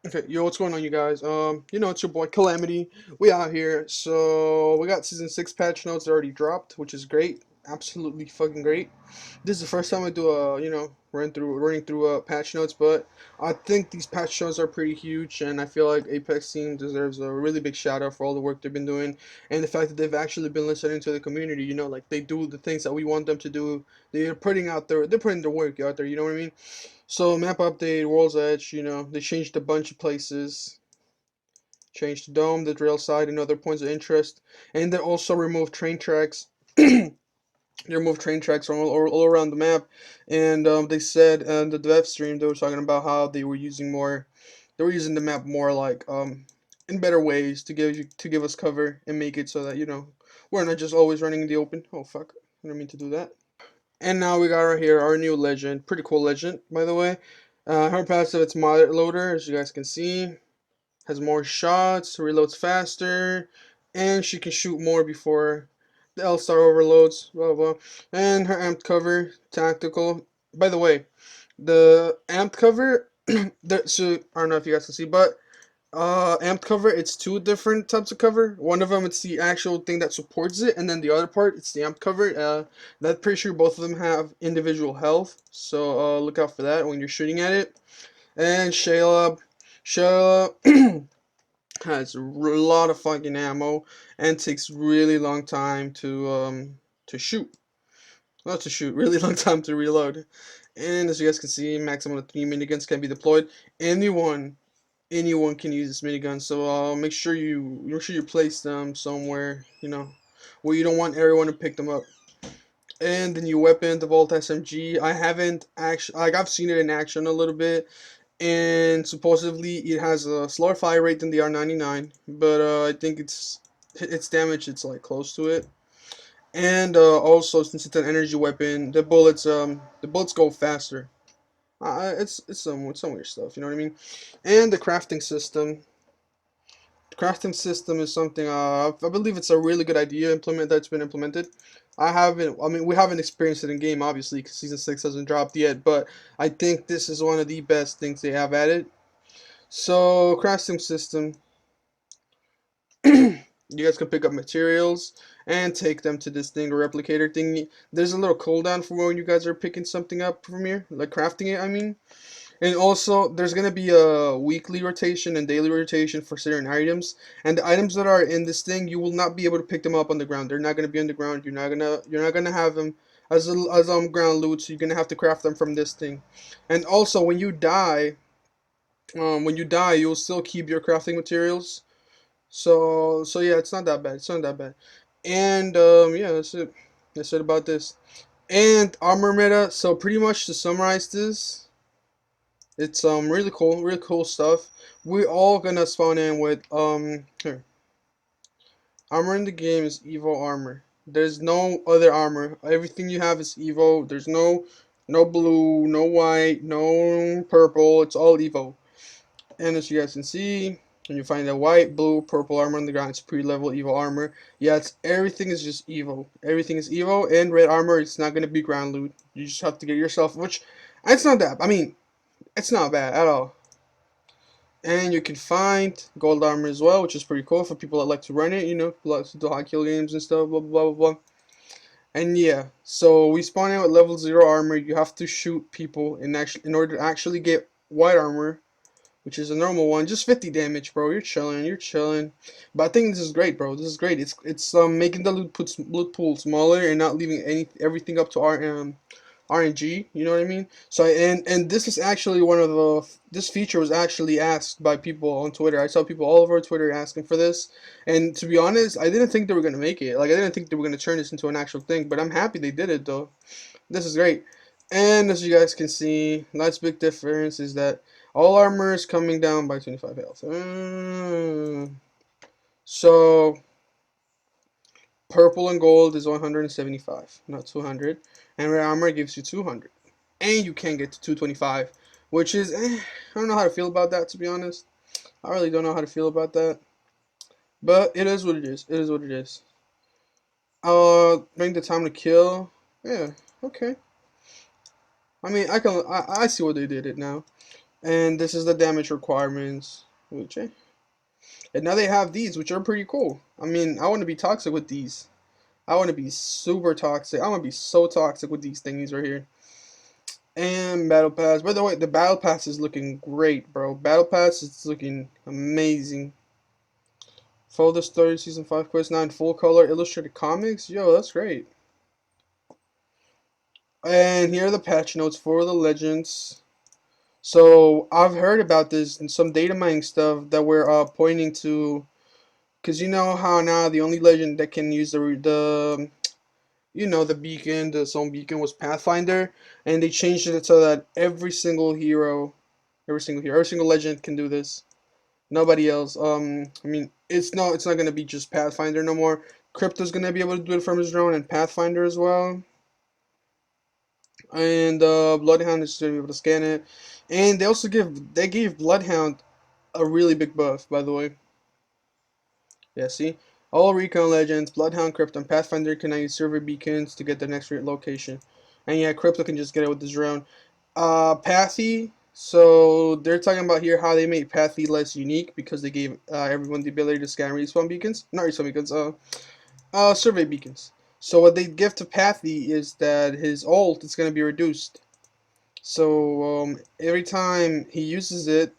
Okay, yo, what's going on, you guys? It's your boy Calamity. We out here. So we got season 6 patch notes already dropped, which is great. Absolutely fucking great. This is the first time I do a, running through patch notes, but I think these patch notes are pretty huge, and I feel like Apex team deserves a really big shout out for all the work they've been doing, and the fact that they've actually been listening to the community. Like they do the things that we want them to do. They're putting their work out there. You know what I mean? So map update, World's Edge, they changed a bunch of places. Changed the dome, the drill site, and other points of interest. And they also removed train tracks. They removed train tracks from all around the map. And they said in the dev stream, they were talking about how they were using the map more like in better ways to give us cover and make it so that we're not just always running in the open. Oh fuck, I didn't mean to do that. And now we got right here our new legend. Pretty cool legend, by the way. Her passive, it's mod loader, as you guys can see. Has more shots, reloads faster, and she can shoot more before the L-Star overloads, blah, blah. And her amped cover, tactical. By the way, the amped cover, so I don't know if you guys can see, but amped cover, it's two different types of cover. One of them, it's the actual thing that supports it, and then the other part, it's the amped cover. That's pretty sure both of them have individual health, so look out for that when you're shooting at it. And Shayla has a lot of fucking ammo and takes really long time to shoot. Not to shoot, really long time to reload. And as you guys can see, maximum of 3 miniguns can be deployed. Anyone anyone can use this minigun. So make sure you place them somewhere, where you don't want everyone to pick them up. And the new weapon, the Volt SMG. I haven't actually I've seen it in action a little bit, and supposedly it has a slower fire rate than the R99, but I think its damage it's like close to it. And also, since it's an energy weapon, the bullets go faster. It's some weird stuff, you know what I mean? And the crafting system. Crafting system is something I believe it's a really good idea that's been implemented. I mean, we haven't experienced it in game, obviously, because season 6 hasn't dropped yet, but I think this is one of the best things they have added. So, crafting system, you guys can pick up materials and take them to this thing, a replicator thing. There's a little cooldown for when you guys are picking something up from here, like crafting it, I mean. And also, there's gonna be a weekly rotation and daily rotation for certain items. And the items that are in this thing, you will not be able to pick them up on the ground. They're not gonna be on the ground. You're not gonna have them as ground loot. So you're gonna have to craft them from this thing. And also, when you die, you'll still keep your crafting materials. So yeah, it's not that bad. It's not that bad. And yeah, that's it. That's it about this. And armor meta. So pretty much to summarize this. It's really cool stuff. We're all gonna spawn in with here. Armor in the game is Evo armor. There's no other armor. Everything you have is Evo. There's no blue, no white, no purple. It's all Evo. And as you guys can see, when you find the white, blue, purple armor on the ground, it's pre-level Evo armor. Yeah, everything is just Evo. Everything is Evo, and red armor. It's not gonna be ground loot. You just have to get yourself, which it's not that. I mean, it's not bad at all. And you can find gold armor as well, which is pretty cool for people that like to run it, like to do high kill games and stuff, blah, blah, blah, blah. And yeah, so we spawn in with level 0 armor. You have to shoot people in order to actually get white armor, which is a normal one. Just 50 damage, bro. You're chilling, you're chilling. But I think this is great, bro. This is great. It's making the loot pool smaller and not leaving everything up to our RNG, you know what I mean? So and this is actually this feature was actually asked by people on Twitter. I saw people all over Twitter asking for this, and to be honest, I didn't think they were gonna make it. Like I didn't think they were gonna turn this into an actual thing, but I'm happy they did it though. This is great. And as you guys can see, last big difference is that all armor is coming down by 25 health. So purple and gold is 175, not 200, and red armor gives you 200. And you can get to 225, which is I don't know how to feel about that, to be honest. I really don't know how to feel about that, but it is what it is. It is what it is. Bring the time to kill. Yeah, okay. I mean, I see what they did it now. And this is the damage requirements, which and now they have these, which are pretty cool. I mean, I want to be toxic with these. I want to be super toxic. I want to be so toxic with these thingies right here. And battle pass. By the way, the battle pass is looking great, bro. Battle pass is looking amazing. Follow the story, season 5 quest 9 full color illustrated comics. Yo, that's great. And here are the patch notes for the legends. So I've heard about this and some data mining stuff that we're pointing to, because you know how now the only legend that can use the the beacon, the zone beacon was Pathfinder, and they changed it so that every single hero, every single legend can do this. Nobody else. I mean, it's not gonna be just Pathfinder no more. Crypto's gonna be able to do it from his drone, and Pathfinder as well. And Bloodhound is gonna be able to scan it. And they gave Bloodhound a really big buff, by the way. Yeah, see? All recon legends, Bloodhound, Crypto, and Pathfinder can now use server beacons to get the next location. And yeah, Crypto can just get it with his drone. Pathy, so they're talking about here how they made Pathy less unique because they gave everyone the ability to scan respawn beacons. Not respawn beacons, survey beacons. So what they give to Pathy is that his ult is going to be reduced. So every time he uses it,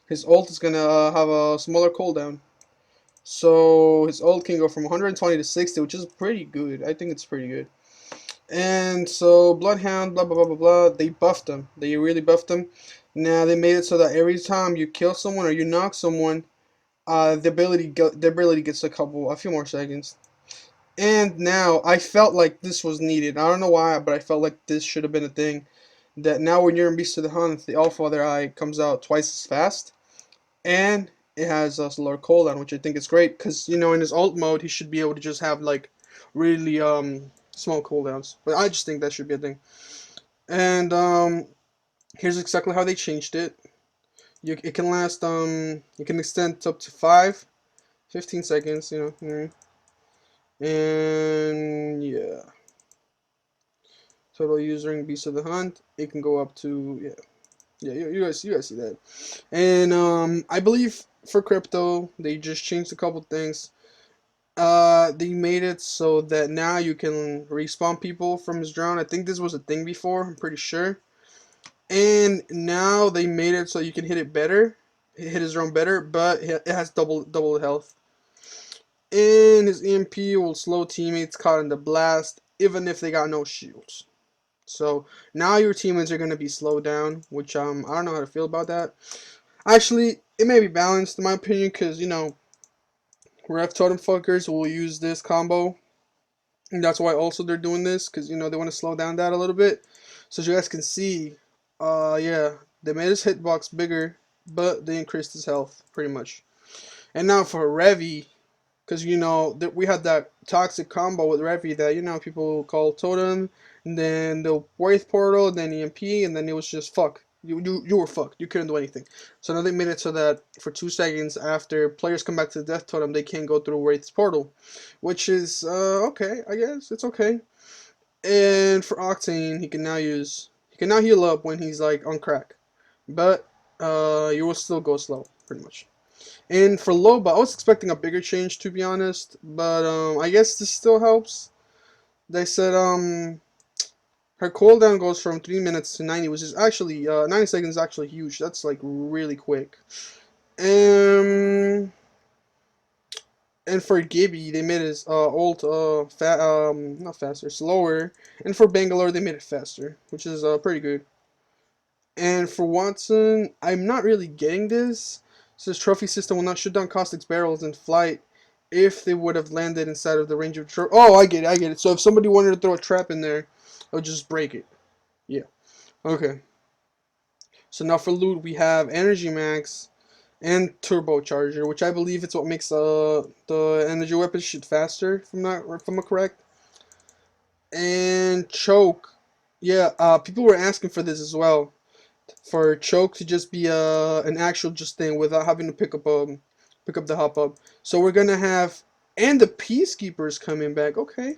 his ult is going to have a smaller cooldown. So his ult can go from 120 to 60, which is pretty good. I think it's pretty good. And so Bloodhound, blah blah blah blah blah. They buffed him. They really buffed him. Now they made it so that every time you kill someone or you knock someone, the ability gets a few more seconds. And now I felt like this was needed. I don't know why, but I felt like this should have been a thing. That now when you're in Beast of the Hunt, the All Father Eye comes out twice as fast, and it has a slower cooldown, which I think is great because in his ult mode he should be able to just have like really small cooldowns. But I just think that should be a thing. And here's exactly how they changed it. It can last it can extend up to 15 seconds, and yeah. Total using Beast of the Hunt, it can go up to you guys see that. And I believe for crypto they just changed a couple things. They made it so that now you can respawn people from his drone. I think this was a thing before, I'm pretty sure. And now they made it so you can hit it better, hit his drone better, but it has double health. And his EMP will slow teammates caught in the blast, even if they got no shields. So now your teammates are gonna be slowed down, which I don't know how to feel about that. Actually, it may be balanced in my opinion, because Ref Totem fuckers will use this combo, and that's why also they're doing this, because they want to slow down that a little bit. So as you guys can see, yeah, they made his hitbox bigger, but they increased his health pretty much. And now for Revy, because that we had that toxic combo with Revy that people call Totem, and then the Wraith Portal, and then EMP, and then it was just fuck. You were fucked. You couldn't do anything. So now they made it so that for 2 seconds after players come back to the Death Totem, they can't go through Wraith's Portal, which is okay. I guess it's okay. And for Octane, he can now heal up when he's like on crack, but you will still go slow pretty much. And for Loba, I was expecting a bigger change, to be honest, but I guess this still helps. They said her cooldown goes from 3 minutes to 90, which is actually 90 seconds is actually huge. That's like really quick. Um, and for Gibby, they made his ult not faster, slower. And for Bangalore, they made it faster, which is pretty good. And for Watson, I'm not really getting this. It says trophy system will not shoot down Caustic's barrels in flight if they would have landed inside of the range of trophy. Oh, I get it. So if somebody wanted to throw a trap in there, they'll just break it. Yeah. Okay. So now for loot, we have Energy Max and Turbocharger, which I believe it's what makes the energy weapon shoot faster, if I'm correct. And Choke. Yeah, people were asking for this as well. For Choke to just be an actual just thing without having to pick up the hop up. So we're gonna have, and the Peacekeeper's coming back. Okay,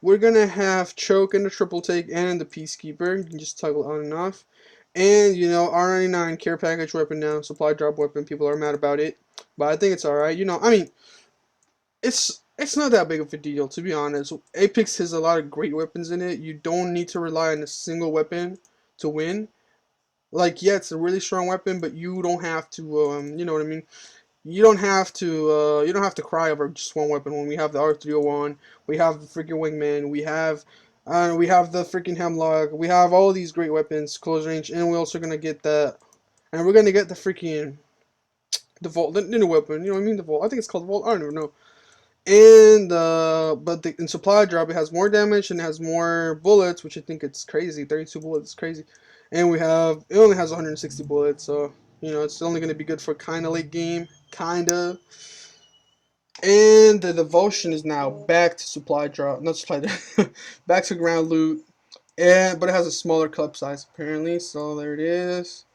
we're gonna have Choke and the triple take and the Peacekeeper. You can just toggle on and off. And you know, R99 care package weapon now, supply drop weapon. People are mad about it, but I think it's all right. You know, I mean, it's not that big of a deal, to be honest. Apex has a lot of great weapons in it. You don't need to rely on a single weapon to win. Like, yeah, it's a really strong weapon, but you don't have to, you know what I mean? You don't have to cry over just one weapon. When we have the R301, we have the freaking Wingman, we have the freaking Hemlock, we have all these great weapons, close range, and we're also gonna get that, and we're gonna get the freaking the Volt, the new weapon. You know what I mean? The Volt. I think it's called Volt. I don't even know. And but in supply drop it has more damage and it has more bullets, which I think it's crazy. 32 bullets is crazy. And it only has 160 bullets, so you know it's only gonna be good for kinda late game, kinda. And the devotion is now back to supply drop, not supply drop, back to ground loot. And but it has a smaller clip size apparently, so there it is.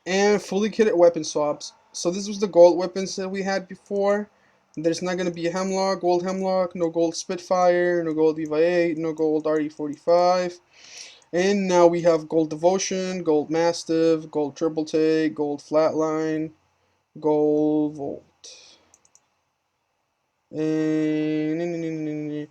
And fully kitted weapon swaps. So this was the gold weapons that we had before. There's not going to be a gold Hemlock, no gold Spitfire, no gold Eva 8, no gold RE45. And now we have gold Devotion, gold Mastiff, gold Triple Take, gold Flatline, gold Volt. And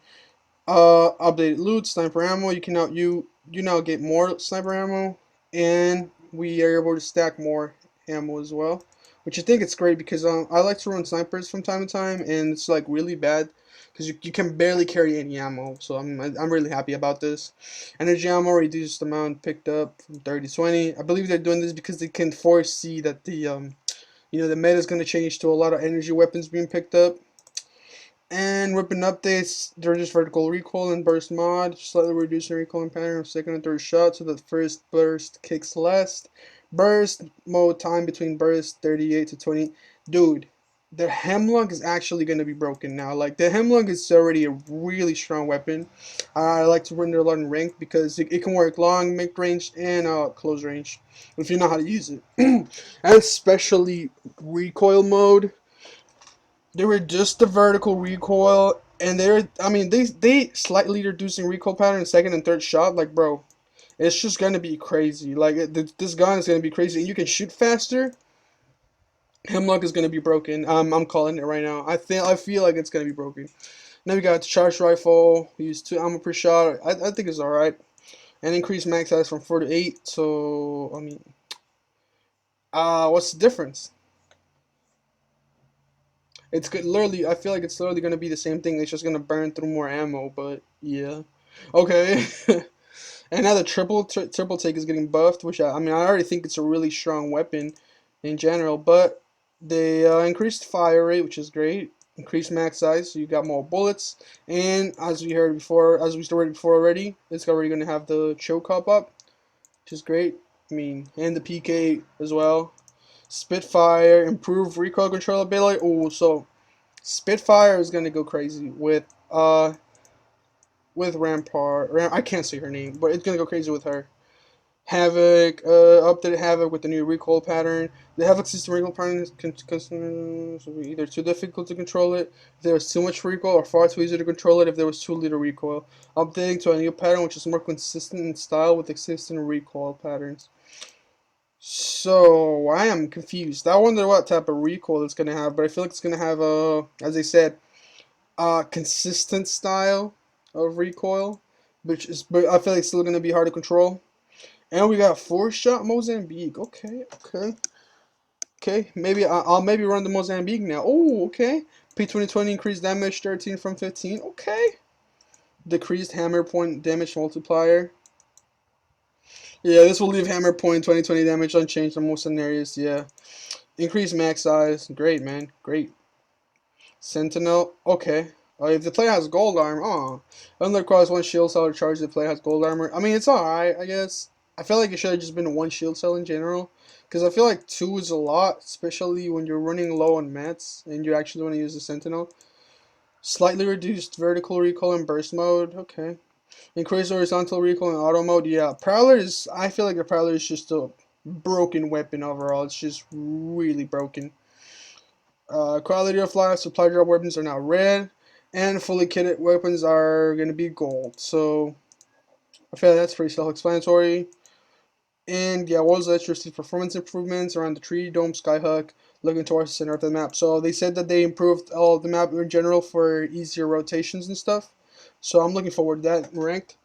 updated loot, sniper ammo. You now get more sniper ammo, and we are able to stack more ammo as well, which I think it's great because I like to run snipers from time to time, and it's like really bad because you can barely carry any ammo. So I'm really happy about this. Energy ammo reduced amount picked up from 30 to 20. I believe they're doing this because they can foresee that the you know the meta is going to change to a lot of energy weapons being picked up. And weapon updates, they reduce vertical recoil and burst mod, slightly reducing recoiling pattern of second and third shot so that the first burst kicks less. Burst mode time between bursts 38 to 20. Dude, the Hemlock is actually going to be broken now. Like, the Hemlock is already a really strong weapon. I like to run it a lot in rank because it can work long, mid range, and close range if you know how to use it. And especially recoil mode. They reduced the vertical recoil, and they slightly reducing recoil pattern in second and third shot. Like, bro, it's just gonna be crazy. Like, this gun is gonna be crazy, and you can shoot faster. Hemlock is gonna be broken. I'm calling it right now. I feel like it's gonna be broken. Now we got the charge rifle. We use 2 ammo per shot. I think it's all right. And increase max size from 4 to 8. So I mean, what's the difference? It's good. Literally, I feel like it's literally gonna be the same thing. It's just gonna burn through more ammo. But yeah, okay. And now the triple take is getting buffed, which I mean I already think it's a really strong weapon in general. But they increased fire rate, which is great. Increased max size, so you got more bullets. And as we started before already, it's already gonna have the choke hop up, which is great. I mean, and the PK as well. Spitfire, improved recoil control ability. Oh, so Spitfire is gonna go crazy with Rampart. I can't say her name, but it's gonna go crazy with her. Havoc, updated Havoc with the new recoil pattern. The Havoc system recoil pattern is either too difficult to control it, if there was too much recoil, or far too easy to control it if there was too little recoil. Updating to a new pattern which is more consistent in style with existing recoil patterns. So I am confused. I wonder what type of recoil it's gonna have, but I feel like it's gonna have as I said, consistent style of recoil, but I feel like it's still gonna be hard to control. And we got 4-shot Mozambique. Okay, okay, okay. I'll maybe run the Mozambique now. Oh, okay. P2020 increased damage 13 from 15. Okay. Decreased hammer point damage multiplier. Yeah, this will leave hammer point 2020 damage unchanged in most scenarios. Yeah. Increased max size. Great, man. Great. Sentinel. Okay. If the player has gold armor, only requires 1 shield cell to charge the player has gold armor. I mean, it's alright, I guess. I feel like it should have just been 1 shield cell in general. Because I feel like 2 is a lot, especially when you're running low on mats and you actually want to use the Sentinel. Slightly reduced vertical recoil in burst mode. Okay. Increased horizontal recoil in auto mode. Yeah, I feel like the Prowler is just a broken weapon overall. It's just really broken. Quality of life, supply drop weapons are now red, and fully kitted weapons are going to be gold. So I feel like that's pretty self-explanatory. And yeah, what was the extra performance improvements around the tree dome skyhook looking towards the center of the map. So they said that they improved all the map in general for easier rotations and stuff. So I'm looking forward to that in ranked.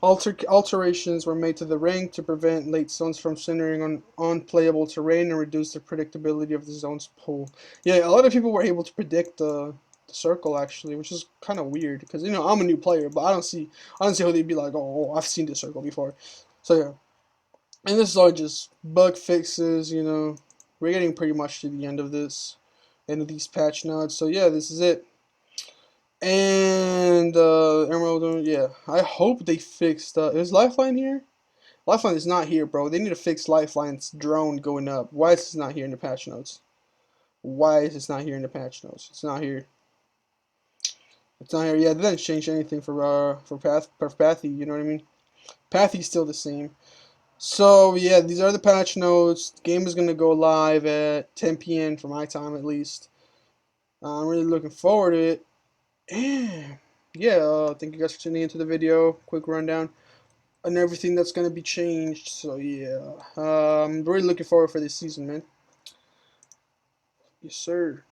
Alterations were made to the ring to prevent late zones from centering on unplayable terrain and reduce the predictability of the zone's pool. Yeah, a lot of people were able to predict the circle actually, which is kind of weird because I'm a new player, but I don't see how they'd be like, oh, I've seen this circle before. So yeah, and this is all just bug fixes. We're getting pretty much to the end of these patch notes. So yeah, this is it. And Emerald, yeah, I hope they fixed. Is Lifeline here? Lifeline is not here, bro. They need to fix Lifeline's drone going up. Why is this not here in the patch notes? Why is this not here in the patch notes? It's not here. It's not here. Yeah, they didn't change anything for Pathy. You know what I mean? Pathy's still the same. So yeah, these are the patch notes. The game is gonna go live at 10 p.m. for my time at least. I'm really looking forward to it. And yeah, thank you guys for tuning into the video. Quick rundown on everything that's gonna be changed. So yeah, really looking forward for this season, man. Yes, sir.